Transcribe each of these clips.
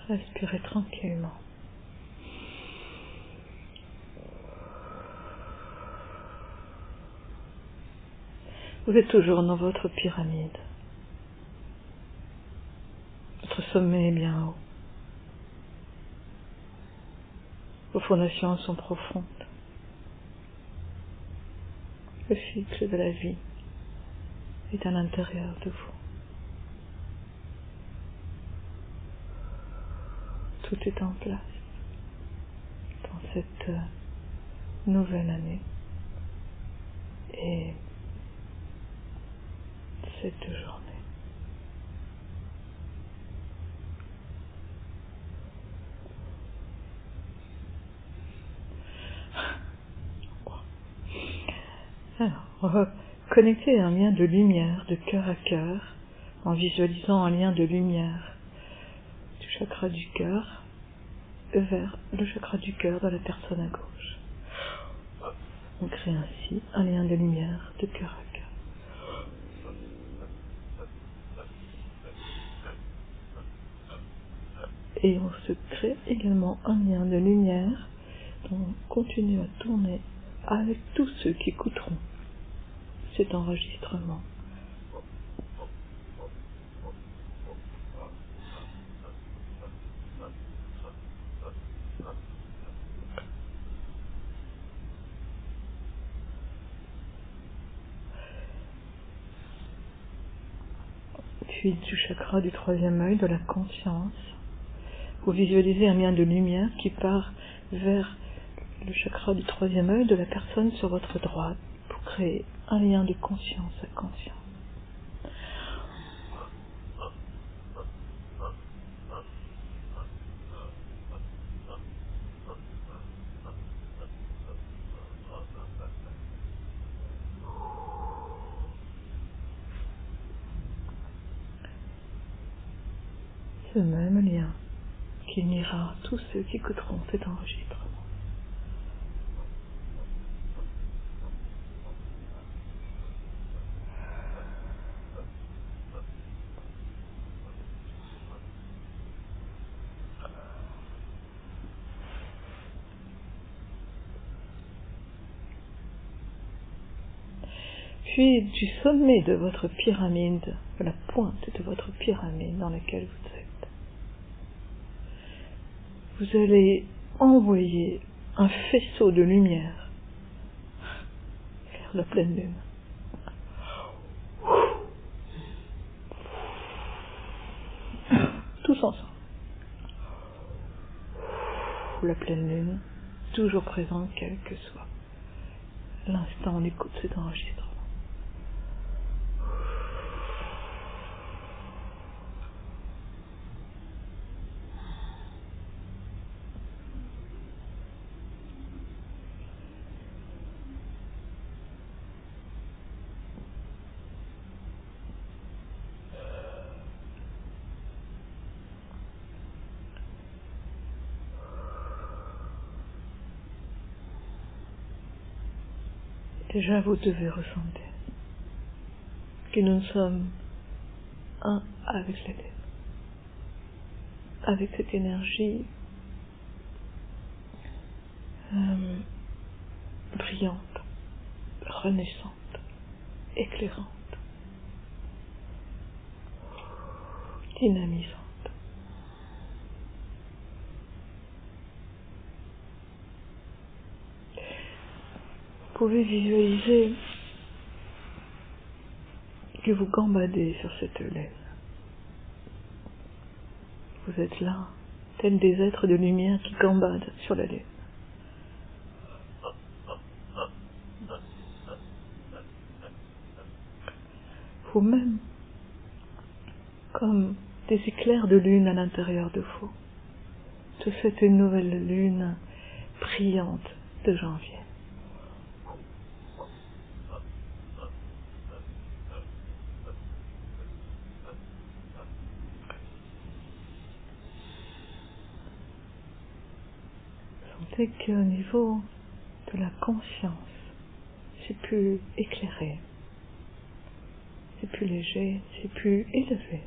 Respirez tranquillement. Vous êtes toujours dans votre pyramide. Votre sommet est bien haut. Vos fondations sont profondes. Le cycle de la vie est à l'intérieur de vous. Tout est en place dans cette nouvelle année et cette journée. Alors, on va connecter un lien de lumière de cœur à cœur en visualisant un lien de lumière du chakra du cœur vers le chakra du cœur de la personne à gauche. On crée ainsi un lien de lumière de cœur à cœur. Et on se crée également un lien de lumière dont on continue à tourner avec tous ceux qui écouteront cet enregistrement. Puis du chakra du troisième œil, de la conscience, vous visualisez un lien de lumière qui part vers le chakra du troisième œil de la personne sur votre droite pour créer un lien de conscience à conscience. Ce même lien qui unira tous ceux qui écouteront cet enregistrement. Puis du sommet de votre pyramide, de la pointe de votre pyramide dans laquelle vous êtes, vous allez envoyer un faisceau de lumière vers la pleine lune. Tous ensemble. La pleine lune, toujours présente quel que soit l'instant où on écoute cet enregistrement. Déjà, vous devez ressentir que nous sommes un avec la Lune, avec cette énergie brillante, renaissante, éclairante, dynamisante. Vous pouvez visualiser que vous gambadez sur cette lune. Vous êtes là, tels des êtres de lumière qui gambadent sur la lune. Vous-même, comme des éclairs de lune à l'intérieur de vous, de cette nouvelle lune brillante de janvier. Sentez qu'au niveau de la conscience, c'est plus éclairé, c'est plus léger, c'est plus élevé.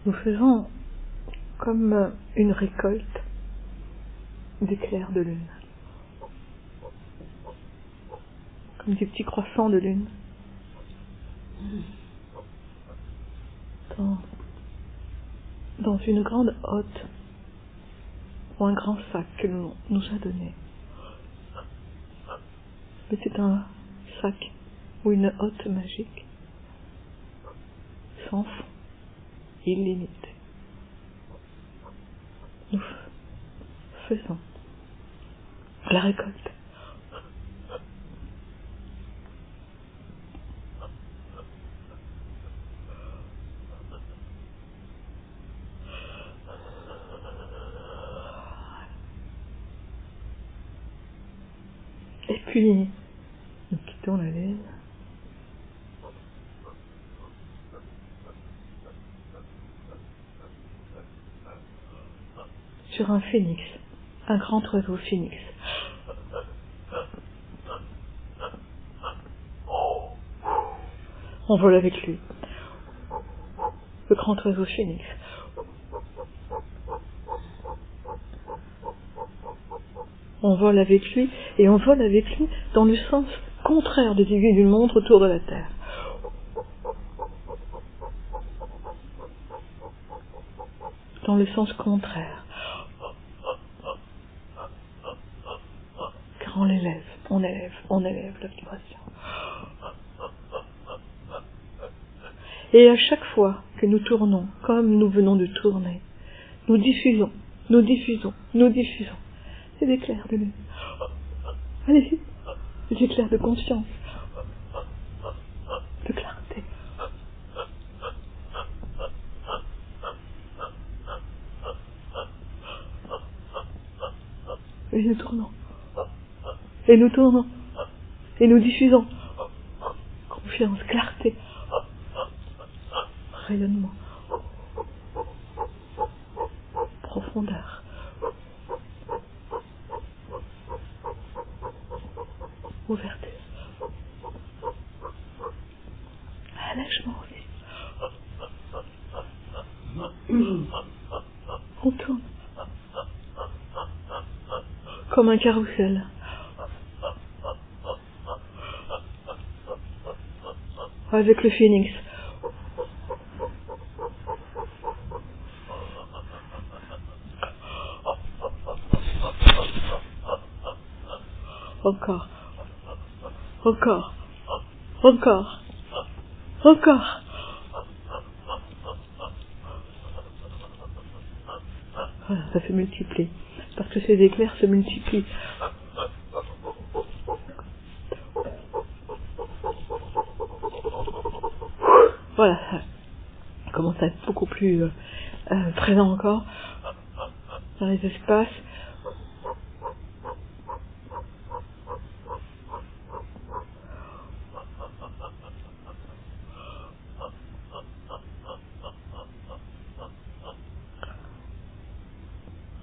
Nous faisons comme une récolte d'éclairs de lune, comme des petits croissants de lune. Dans une grande hotte ou un grand sac que l'on nous a donné. Mais c'est un sac ou une hotte magique, sans fond, illimité. Nous faisons la récolte. Et puis, nous quittons la lune. Sur un phénix, un grand oiseau phénix. On vole avec lui. Le grand oiseau phénix. On vole avec lui, et on vole avec lui dans le sens contraire des aiguilles d'une montre autour de la Terre. Dans le sens contraire. Car on élève la vibration. Et à chaque fois que nous tournons, comme nous venons de tourner, nous diffusons des éclairs de lune. Allez, des éclairs de conscience, de clarté. Et nous tournons, et nous diffusons. Confiance, clarté, rayonnement, profondeur, ouverture, allègement aussi. On tourne comme un carrousel. Avec le phénix. Encore. Voilà, ça se multiplie. Parce que ces éclairs se multiplient. Voilà, ça commence à être beaucoup plus présent encore dans les espaces.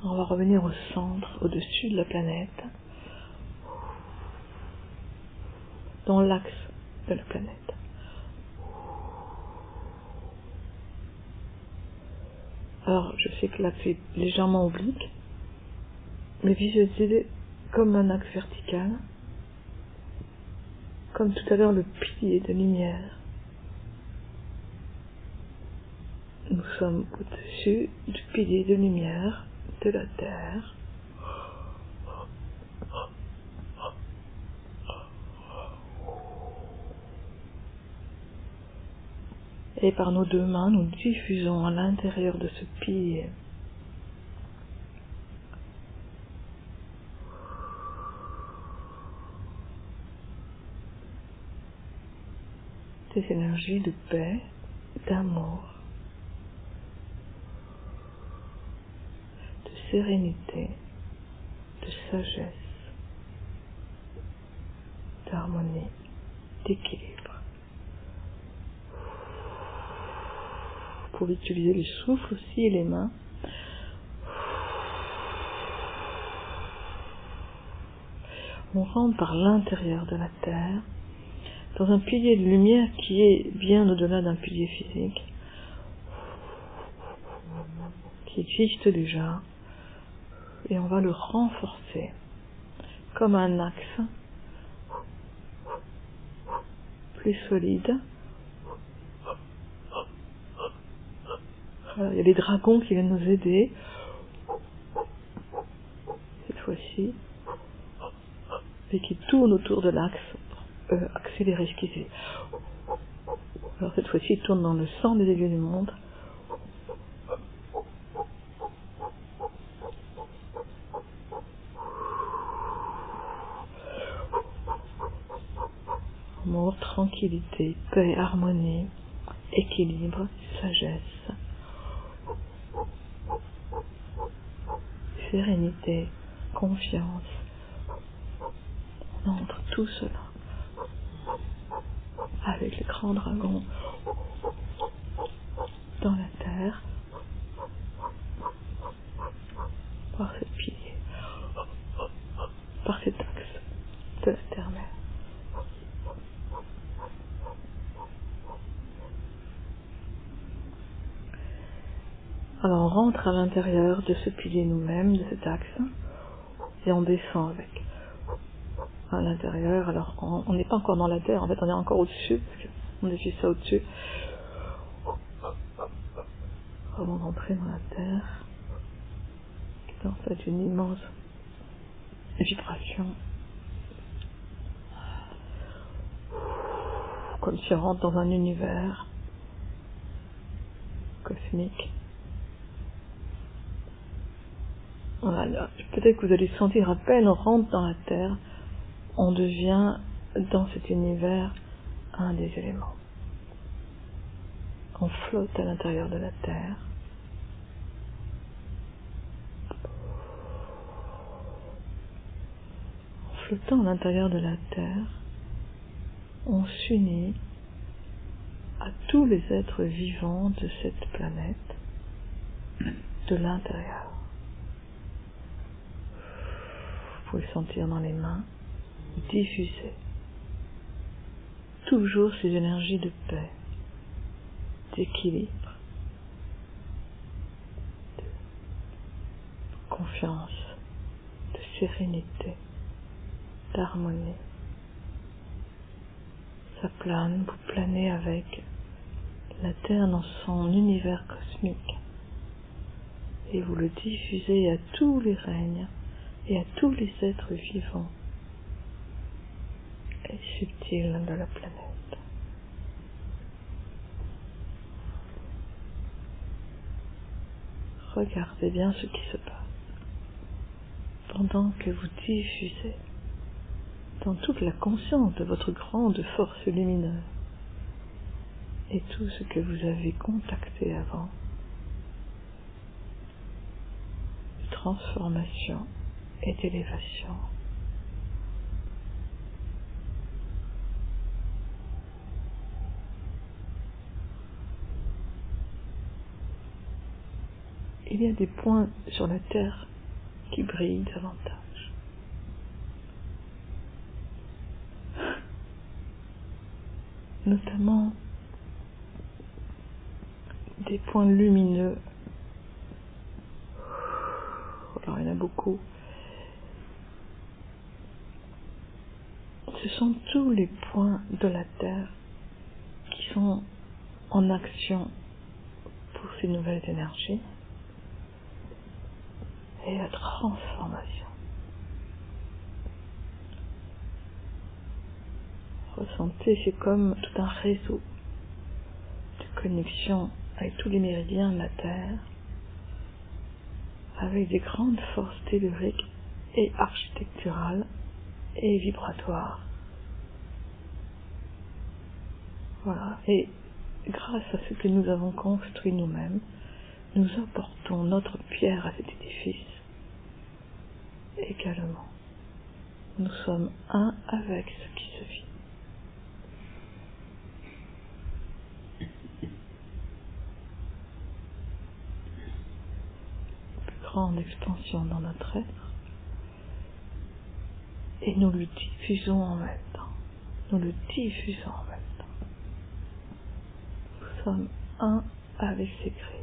On va revenir au centre, au-dessus de la planète, dans l'axe de la planète. Alors, je sais que l'axe est légèrement oblique, mais visualisez comme un axe vertical, comme tout à l'heure le pilier de lumière. Nous sommes au-dessus du pilier de lumière de la Terre. Et par nos deux mains, nous diffusons à l'intérieur de ce pilier des énergies de paix, d'amour, de sérénité, de sagesse, d'harmonie, d'équilibre. Vous pouvez utiliser le souffle aussi et les mains. On rentre par l'intérieur de la Terre, dans un pilier de lumière qui est bien au-delà d'un pilier physique. qui existe déjà, et on va le renforcer comme un axe plus solide. Voilà, il y a les dragons qui viennent nous aider cette fois-ci, et qui tournent autour de l'axe pour accélérer ce qui fait. Alors cette fois-ci, ils tournent dans le sang des aiguilles du monde. Amour, tranquillité, paix, harmonie, équilibre, sagesse, sérénité, confiance. On entre tout cela avec le grand dragon dans la terre par ce pilier, par cet axe de la terre-mère. Alors on rentre à l'intérieur de ce pilier nous-mêmes, de cet axe, et on descend avec. À l'intérieur, alors on n'est pas encore dans la terre, en fait on est encore au-dessus, parce qu'on est juste ça au-dessus. Avant d'entrer dans la terre, qui est en fait une immense vibration, comme si on rentre dans un univers cosmique. Voilà, peut-être que vous allez sentir à peine on rentre dans la terre, on devient dans cet univers un des éléments. On flotte à l'intérieur de la terre. En flottant à l'intérieur de la terre, on s'unit à tous les êtres vivants de cette planète de l'intérieur. Vous pouvez sentir dans les mains, diffuser toujours ces énergies de paix, d'équilibre, de confiance, de sérénité, d'harmonie. Ça plane, vous planez avec la Terre dans son univers cosmique et vous le diffusez à tous les règnes et à tous les êtres vivants et subtils de la planète. Regardez bien ce qui se passe pendant que vous diffusez dans toute la conscience de votre grande force lumineuse et tout ce que vous avez contacté avant, de transformation et d'élévation. Il y a des points sur la Terre qui brillent davantage. Notamment des points lumineux. Alors il y en a beaucoup. Ce sont tous les points de la Terre qui sont en action pour ces nouvelles énergies et la transformation. Ressentez, c'est comme tout un réseau de connexion avec tous les méridiens de la Terre, avec des grandes forces telluriques et architecturales et vibratoires. Voilà, et grâce à ce que nous avons construit nous-mêmes, nous apportons notre pierre à cet édifice également. Nous sommes un avec ce qui se vit. Plus grande expansion dans notre être, et nous le diffusons en même temps. Nous le diffusons en même temps. Nous sommes un avec ces grilles.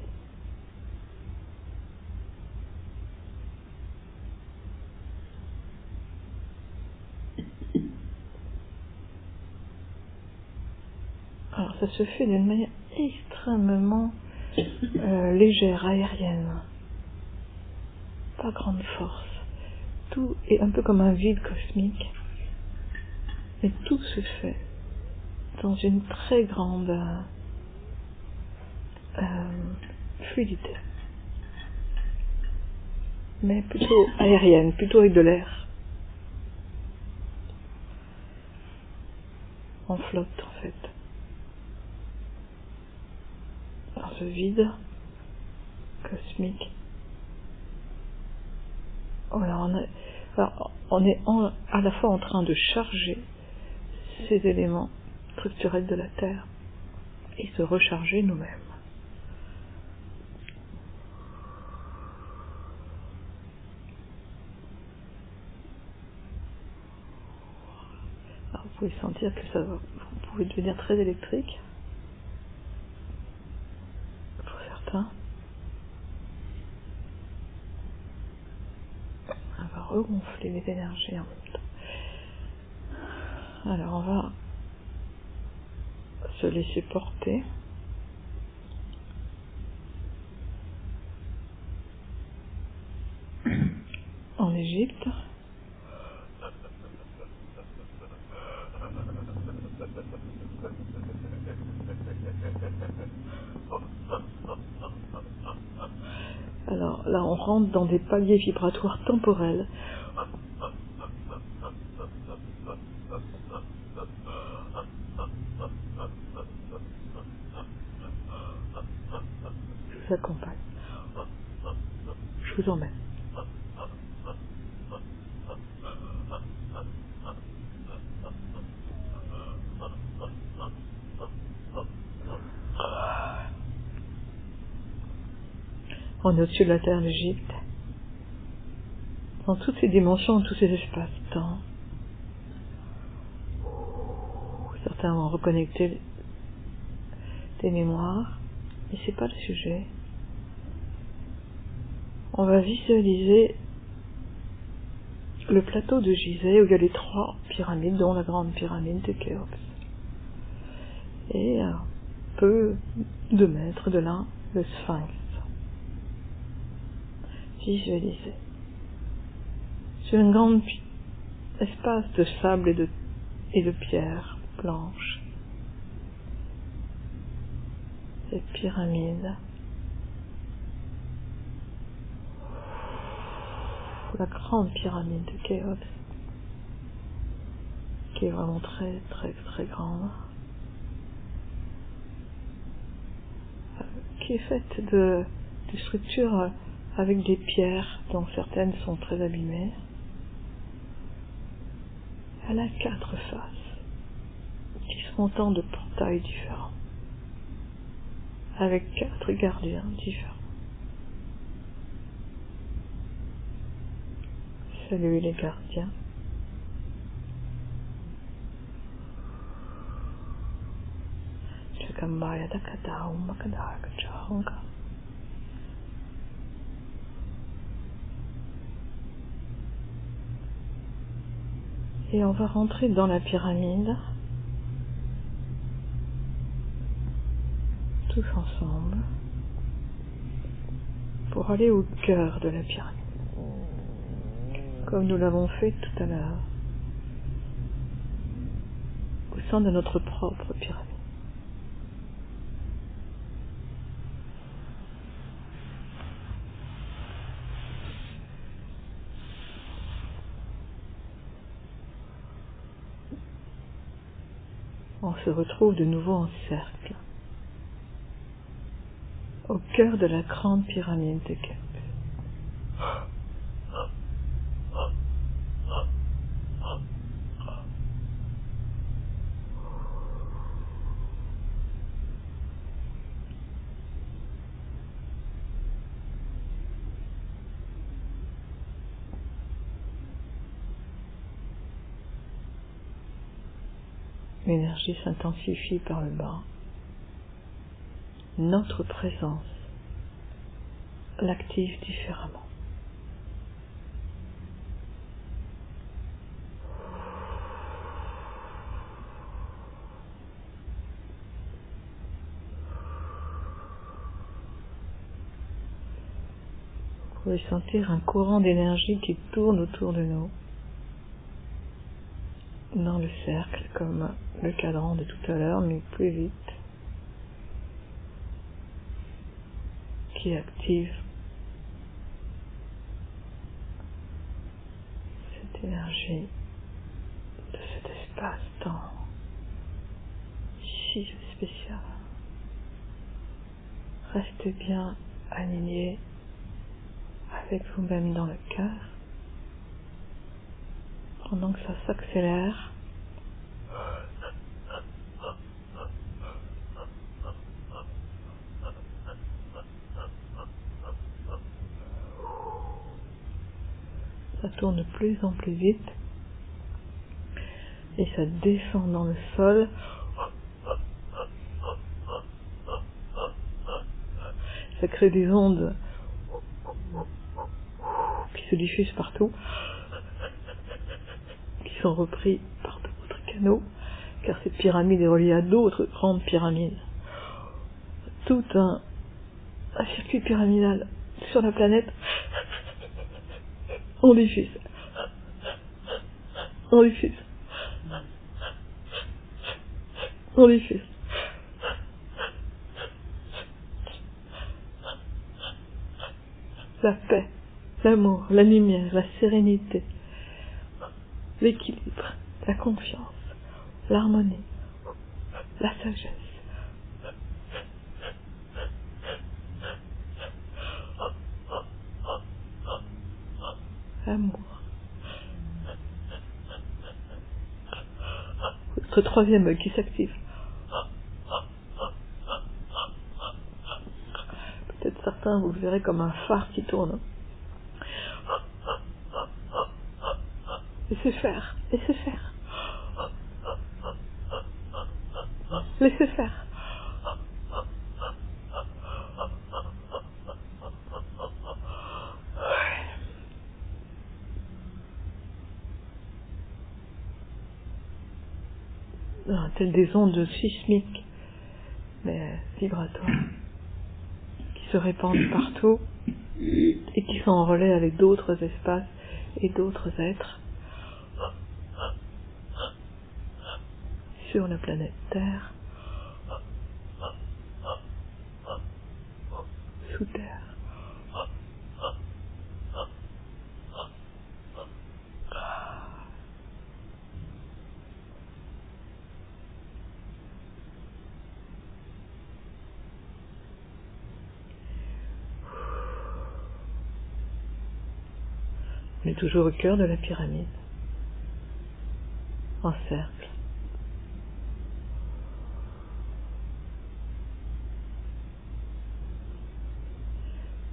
Alors ça se fait d'une manière extrêmement légère, aérienne. Pas grande force. Tout est un peu comme un vide cosmique. Mais tout se fait dans une très grande fluidité. Mais plutôt aérienne, plutôt avec de l'air. On flotte en fait. Dans ce vide cosmique. Voilà, on est à la fois en train de charger ces éléments structurels de la Terre et se recharger nous-mêmes. Alors, vous pouvez sentir que vous pouvez devenir très électrique pour certains. On va regonfler les énergies en même temps. Alors on va se laisser porter. En Égypte. Alors là, on rentre dans des paliers vibratoires temporels. Je vous accompagne. Je vous emmène. On est au-dessus de la Terre, l'Égypte. Dans toutes ces dimensions, tous ces espaces-temps. Certains vont reconnecter des mémoires, mais c'est pas le sujet. On va visualiser le plateau de Gizeh où il y a les 3 pyramides, dont la grande pyramide de Khéops. Et à peu de mètres de là, le Sphinx. Visualiser. Sur un grand espace de sable et de pierre blanche. Cette pyramide. La grande pyramide de Khéops. Qui est vraiment très très très grande. Qui est faite de structures avec des pierres dont certaines sont très abîmées. Elle a 4 faces qui sont autant de portails différents avec 4 gardiens différents. Saluez les gardiens. Et on va rentrer dans la pyramide, tous ensemble, pour aller au cœur de la pyramide, comme nous l'avons fait tout à l'heure, au sein de notre propre pyramide. On se retrouve de nouveau en cercle, au cœur de la grande pyramide de Khéops. L'énergie s'intensifie par le bas. Notre présence l'active différemment. pouvez sentir un courant d'énergie qui tourne autour de nous, dans le cercle, comme le cadran de tout à l'heure, mais plus vite, qui active cette énergie de cet espace-temps si spécial. Restez bien aligné avec vous-même dans le cœur, pendant que ça s'accélère. Ça tourne de plus en plus vite et ça descend dans le sol. Ça crée des ondes qui se diffusent partout, qui sont repris par d'autres canaux, car cette pyramide est reliée à d'autres grandes pyramides. Tout un circuit pyramidal sur la planète. On diffuse. On diffuse. On diffuse. La paix, l'amour, la lumière, la sérénité, l'équilibre, la confiance, l'harmonie, la sagesse. L'amour. Votre troisième œil qui s'active. Peut-être certains vous le verrez comme un phare qui tourne. Laissez faire, laissez faire. Laissez faire. Telles des ondes sismiques, mais vibratoires, qui se répandent partout et qui sont en relais avec d'autres espaces et d'autres êtres sur la planète Terre, sous terre. On est toujours au cœur de la pyramide, en cercle.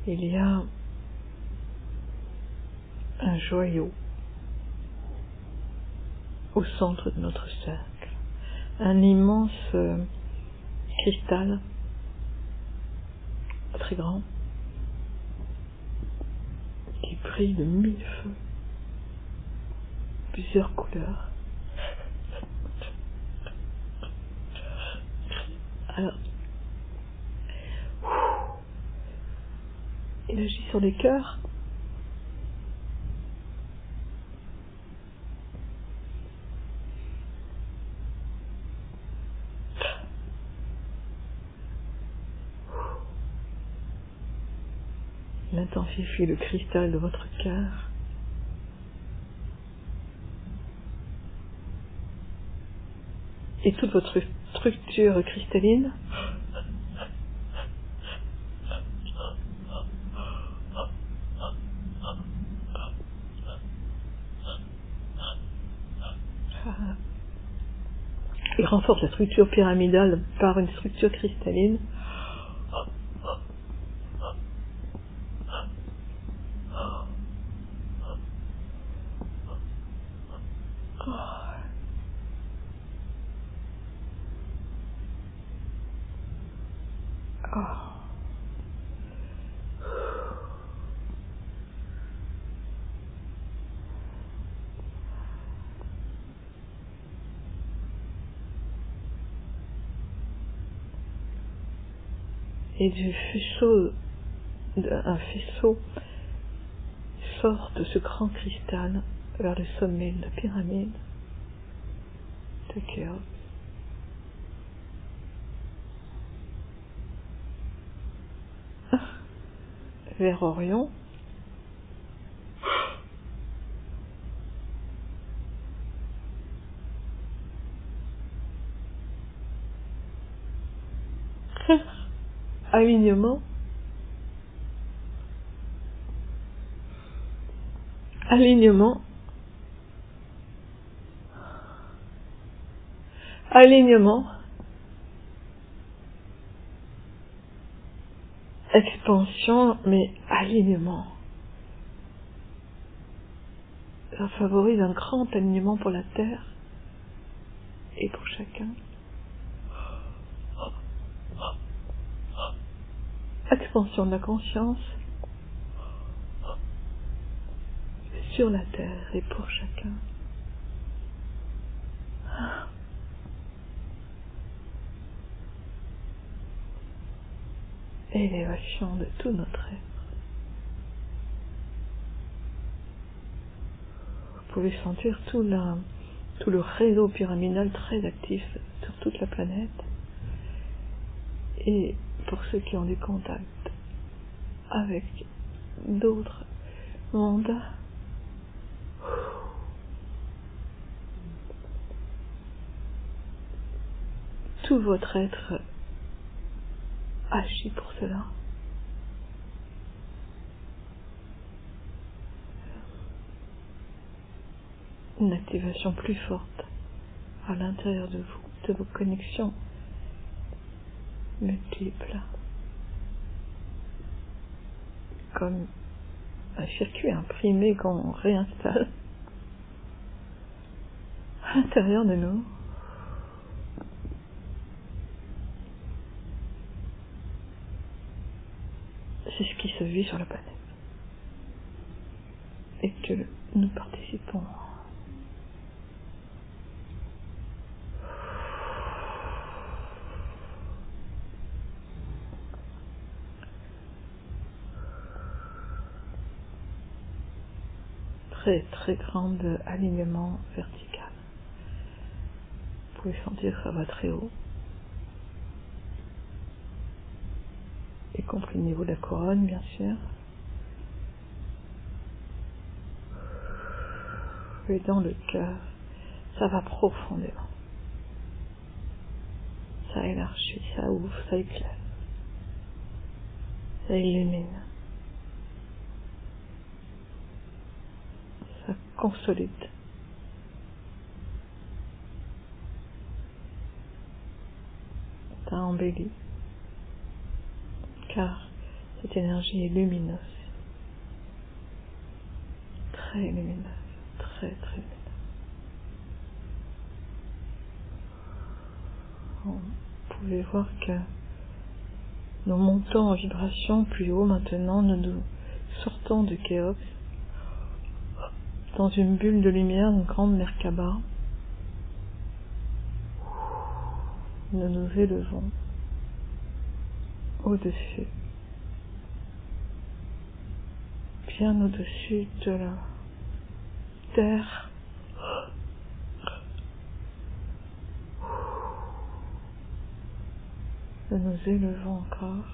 Il y a un joyau au centre de notre cercle, un immense cristal, très grand, qui brille de 1000 feux, plusieurs couleurs. Alors, il agit sur les cœurs. Il intensifie le cristal de votre cœur. Et toute votre structure cristalline il renforce la structure pyramidale par une structure cristalline. Et du faisceau, un faisceau sort de ce grand cristal vers le sommet de la pyramide de Khéops. Vers Orion. Alignement. Alignement. Alignement. Expansion, mais alignement. Ça favorise un grand alignement pour la Terre et pour chacun. Expansion de la conscience sur la Terre et pour chacun. Élévation de tout notre être. Vous pouvez sentir tout le réseau pyramidal très actif sur toute la planète. Et pour ceux qui ont des contacts avec d'autres mondes, tout votre être agit pour cela. Une activation plus forte à l'intérieur de vous, de vos connexions multiples, comme un circuit imprimé qu'on réinstalle à l'intérieur de nous. C'est ce qui se vit sur la planète et que nous participons. Très très grand alignement vertical. Vous pouvez sentir que ça va très haut, y compris le niveau de la couronne, bien sûr. Et dans le cœur, ça va profondément. Ça élargit, ça ouvre, ça éclaire, ça illumine, ça consolide. Ça embellit, car cette énergie est lumineuse, très lumineuse, très très lumineuse. Vous pouvez voir que nous montons en vibration plus haut maintenant, nous sortons de Khéops dans une bulle de lumière, une grande Merkaba. Nous nous élevons au-dessus, bien au-dessus de la terre. Nous nous élevons encore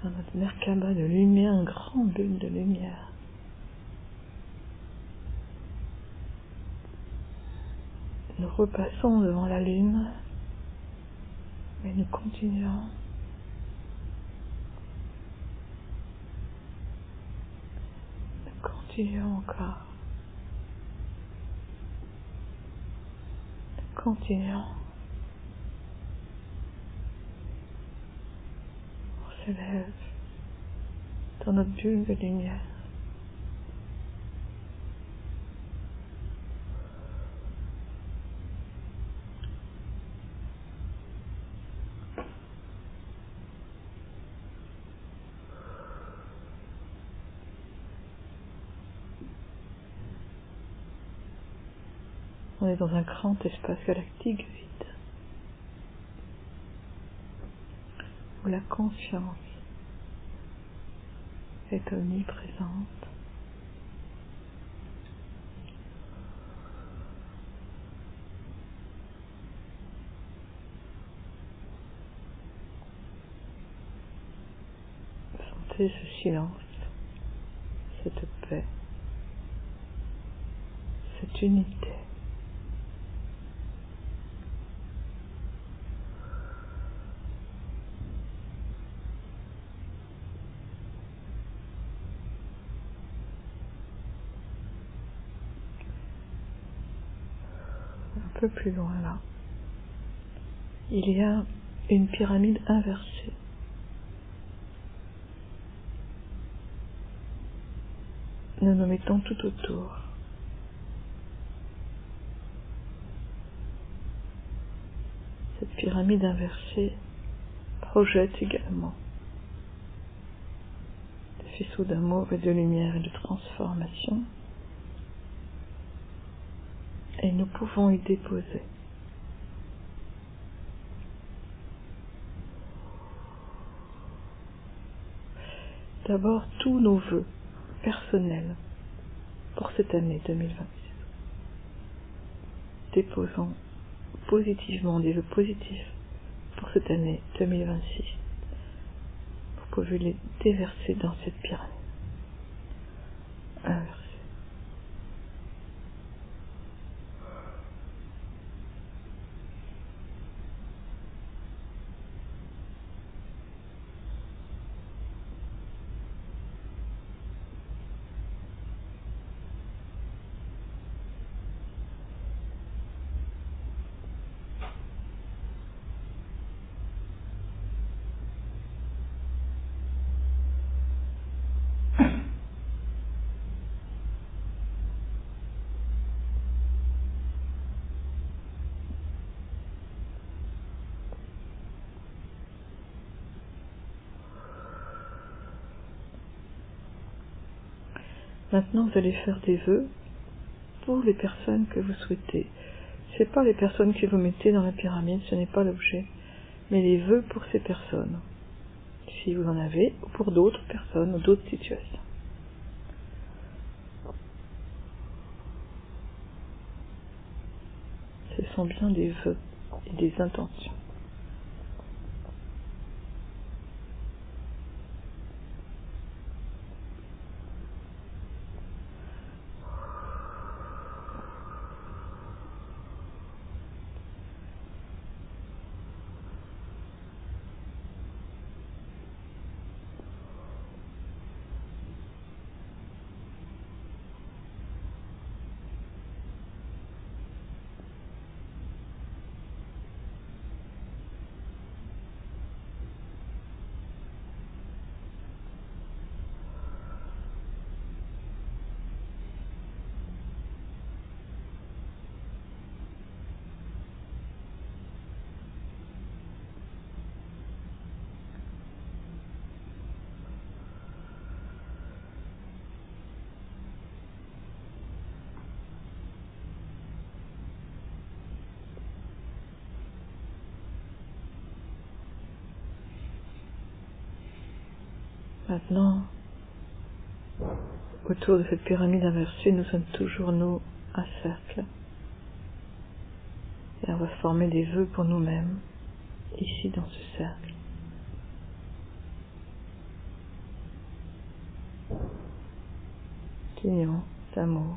à notre Merkaba de lumière, une grande bulle de lumière. Nous repassons devant la lune, mais nous continuons. Nous continuons encore. Nous continuons. On s'élève dans notre bulle de lumière. On est dans un grand espace galactique vide, où la conscience est omniprésente. Sentez ce silence, cette paix, cette unité. Un peu plus loin là, il y a une pyramide inversée. Nous nous mettons tout autour. Cette pyramide inversée projette également des faisceaux d'amour et de lumière et de transformation, et nous pouvons y déposer d'abord tous nos vœux personnels pour cette année 2026. Déposons positivement des vœux positifs pour cette année 2026. Vous pouvez les déverser dans cette pyramide inversée. Maintenant, vous allez faire des vœux pour les personnes que vous souhaitez. Ce n'est pas les personnes que vous mettez dans la pyramide, ce n'est pas l'objet, mais les vœux pour ces personnes, si vous en avez, ou pour d'autres personnes ou d'autres situations. Ce sont bien des vœux et des intentions. Maintenant, autour de cette pyramide inversée, nous sommes toujours, nous, un cercle. Et on va former des vœux pour nous-mêmes, ici dans ce cercle. D'union, d'amour.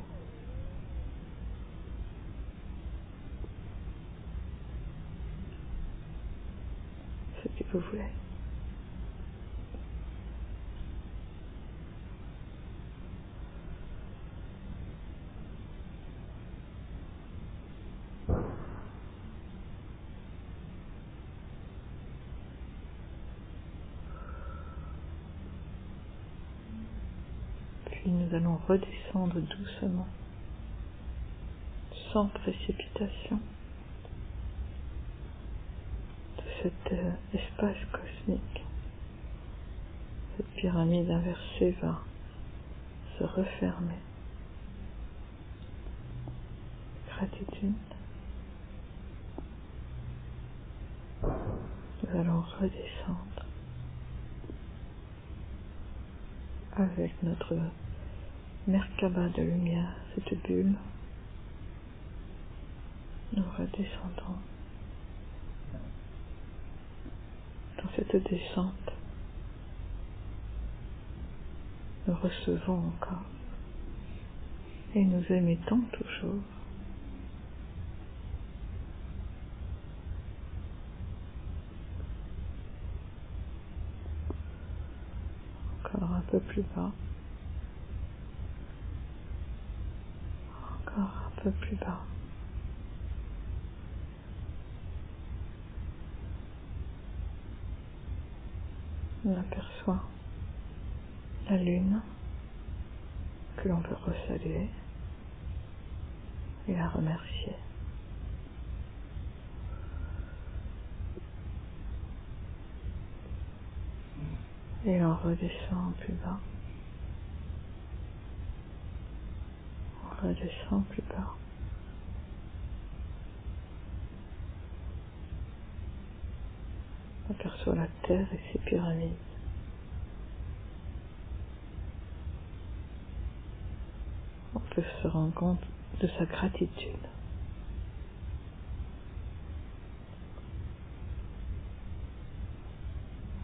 Ce que vous voulez. Puis nous allons redescendre doucement, sans précipitation, de cet espace cosmique. Cette pyramide inversée va se refermer. Gratitude. Nous allons redescendre avec notre Merkaba de lumière, cette bulle, nous redescendons dans cette descente. Nous recevons encore et nous émettons toujours. Encore un peu plus bas. Encore un peu plus bas. On aperçoit la lune que l'on peut resaluer et la remercier. Et l'on redescend plus bas. On redescend plus bas. On aperçoit la terre et ses pyramides. On peut se rendre compte de sa gratitude.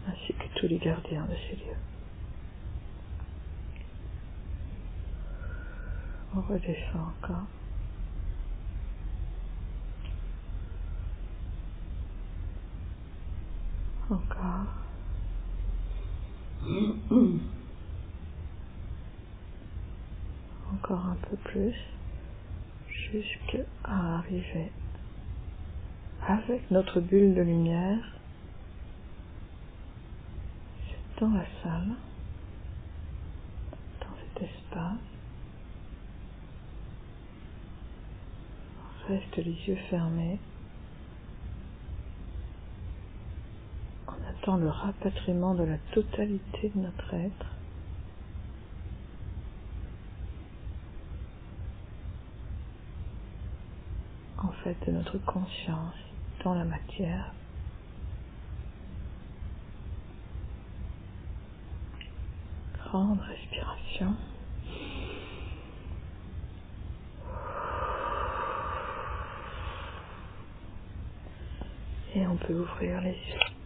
Ainsi que tous les gardiens de ces lieux. On redescend encore. Encore. Encore un peu plus. Jusqu'à arriver avec notre bulle de lumière dans la salle, dans cet espace. On reste les yeux fermés. On attend le rapatriement de la totalité de notre être. En fait, de notre conscience dans la matière. Grande respiration. Et on peut ouvrir les yeux.